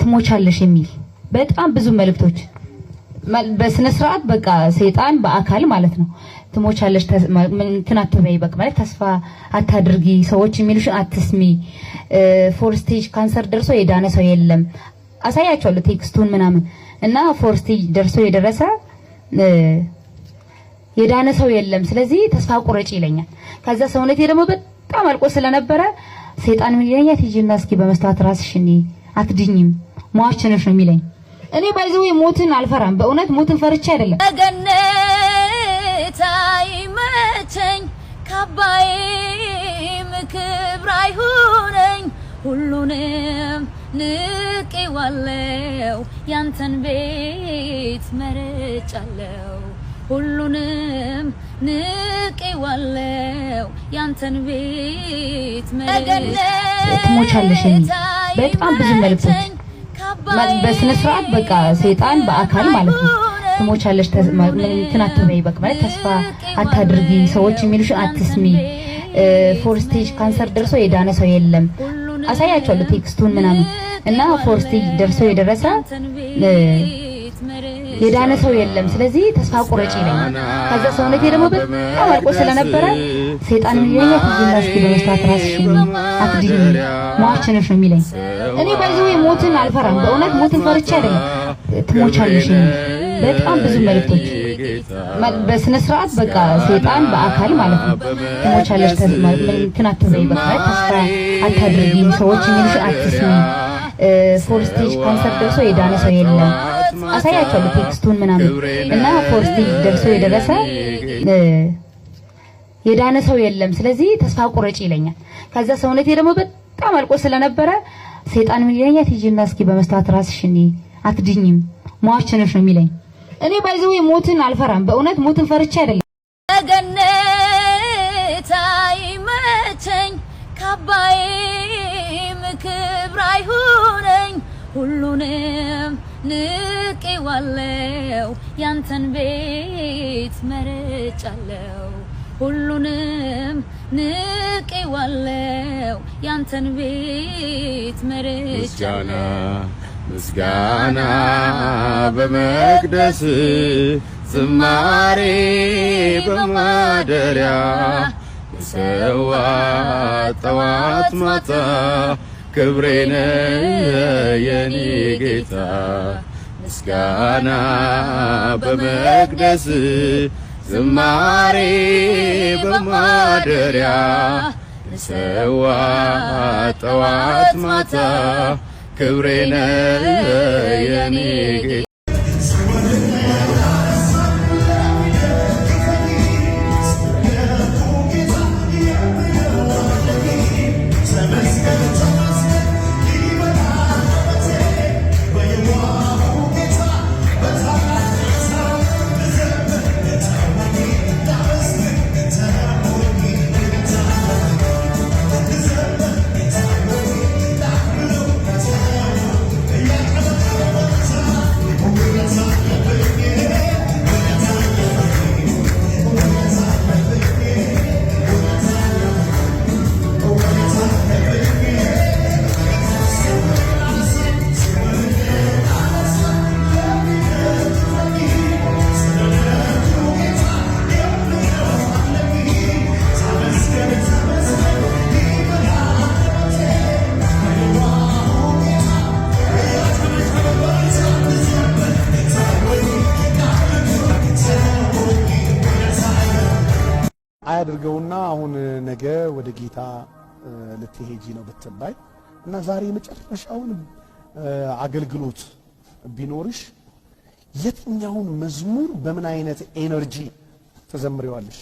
ትሞቻለሽ የሚል በጣም ብዙ መልእክቶች በስነ ስርዓት በቃ ሰይጣን በአካል ማለት ነው ትሞቻለሽ እንትን አትበይ በቃ ማለት ተስፋ አታድርጊ ሰዎች የሚሉሽን አትስሚ ፎር ስቴጅ ካንሰር ደርሶ የዳነ ሰው የለም አሳያቸዋለሁ ቴክስቱን ምናምን እና ፎር ስቴጅ ደርሶ የደረሰ የዳነ ሰው የለም ስለዚህ ተስፋ ቁረጪ ይለኛል ከዛ ሰውነቴ ደግሞ በጣም አልቆ ስለነበረ ሰይጣን ምን ይለኛል ሂጂና እስኪ በመስተዋት ራስሽን አትድኝም ሟች ነሽ ነው የሚለኝ እኔ ባይዘው ሞትን አልፈራም በእውነት ሞትን ፈርቼ አይደለም ገነት አይመቸኝ ካባዬ ምክብር አይሁነኝ ሁሉንም ንቄዋለሁ ያንተን ቤት መርጫለሁ ሁሉንም ንቄዋለሁ ያንተን ቤት መርጫለሁ ትሞቻለሽ በጣም ብዙ መልእክቶች በስነ ስርዓት በቃ ሰይጣን በአካል ማለት ነው ትሞቻለሽ እንትን አትበይ በቃ ማለት ተስፋ አታድርጊ ሰዎች የሚሉሽን አትስሚ ፎር ስቴጅ ካንሰር ደርሶ የዳነ ሰው የለም አሳያቸዋለሁ ቴክስቱን ምናምን እና ፎር ስቴጅ ደርሶ የደረሰ የዳነ ሰው የለም ስለዚህ ተስፋ ቁረጪ ይለኛል ከዛ ሰውነቴ ደግሞ በጣም አልቆ ስለነበረ ሰይጣን ምን ይለኛል ሂጂና እስኪ በመስተዋት ራስሽን አትድኝ ሟች ነሽ ነው የሚለኝ እኔ ባይዘው ሞትን አልፈራም በእውነት ሞትን ፈርቼ አይደለም ትሞቻለሽ በጣም ብዙ መልእክቶች በስነ ስርዓት በቃ ሰይጣን በአካል ማለት ነው ትሞቻለሽ እንትን አትበይ በቃ ተስፋ አታድርጊ ሰዎች የሚሉሽን አትስሚ ፎር ስቴጅ ካንሰር ደርሶ የዳነ ሰው የለም አሳያቸዋለሁ ቴክስቱን ምናምን እና ፎር ስቴጅ ደርሶ የደረሰ የዳነ ሰው የለም ስለዚህ ተስፋ ቁረጪ ይለኛል ከዛ ሰውነቴ ደግሞ በጣም አልቆ ስለነበረ ሰይጣን ምን ይለኛል ሂጂና እስኪ በመስተዋት ራስሽን አትድኝም ሟች ነሽ ነው የሚለኝ እኔ ባይዘው ሞትን አልፈራም በእውነት ሞትን ፈርቼ አይደለም ገነት አይመቸኝ ካባዬ ምክብር አይሁነኝ ሁሉንም ንቄዋለሁ ያንተን ቤት መርጫለሁ ሁሉንም ንቄዋለሁ ያንተን ቤት መርጫለሁ ምስጋና በመቅደስ ዝማሬ በማደሪያ ሰዋ ጠዋት ማታ ክብሬነ የኔ ጌታ ምስጋና በመቅደስ ዝማሬ በማደሪያ ሰዋ ጠዋት ማታ ክብሬነ የኔ ጌታ አያድርገውና አሁን ነገ ወደ ጌታ ልትሄጂ ነው ብትባይ እና ዛሬ መጨረሻውን አገልግሎት ቢኖርሽ የትኛውን መዝሙር በምን አይነት ኤነርጂ ተዘምሪዋለሽ?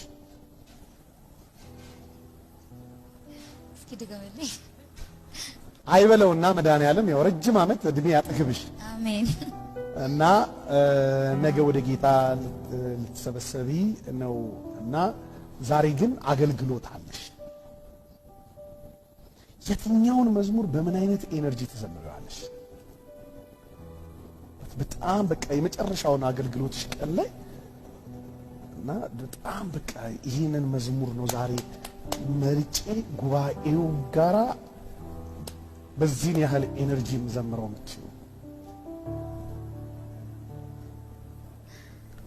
እስኪ ድገምልኝ። አይበለውና መድኃኒዓለም ያው ረጅም ዓመት እድሜ ያጠግብሽ። አሜን። እና ነገ ወደ ጌታ ልትሰበሰቢ ነው እና ዛሬ ግን አገልግሎት አለሽ። የትኛውን መዝሙር በምን አይነት ኤነርጂ ተዘምሪዋለሽ? በጣም በቃ የመጨረሻውን አገልግሎትሽ ቀን ላይ እና በጣም በቃ ይሄንን መዝሙር ነው ዛሬ መርጬ ጉባኤው ጋራ በዚህን ያህል ኤነርጂ የምዘምረው የምትይው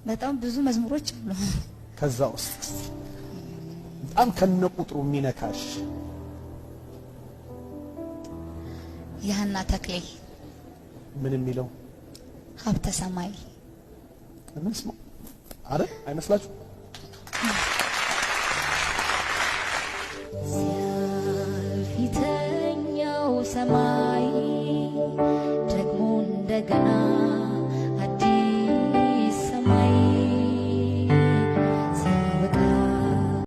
በጣም ብዙ መዝሙሮች አሉ። ከዛ ውስጥ በጣም ከነቁጥሩ የሚነካሽ ያህና ተክሌ ምን የሚለው ሀብተ ሰማይ እንስማ አረ አይመስላችሁ? ፊተኛው ሰማይ ደግሞ እንደገና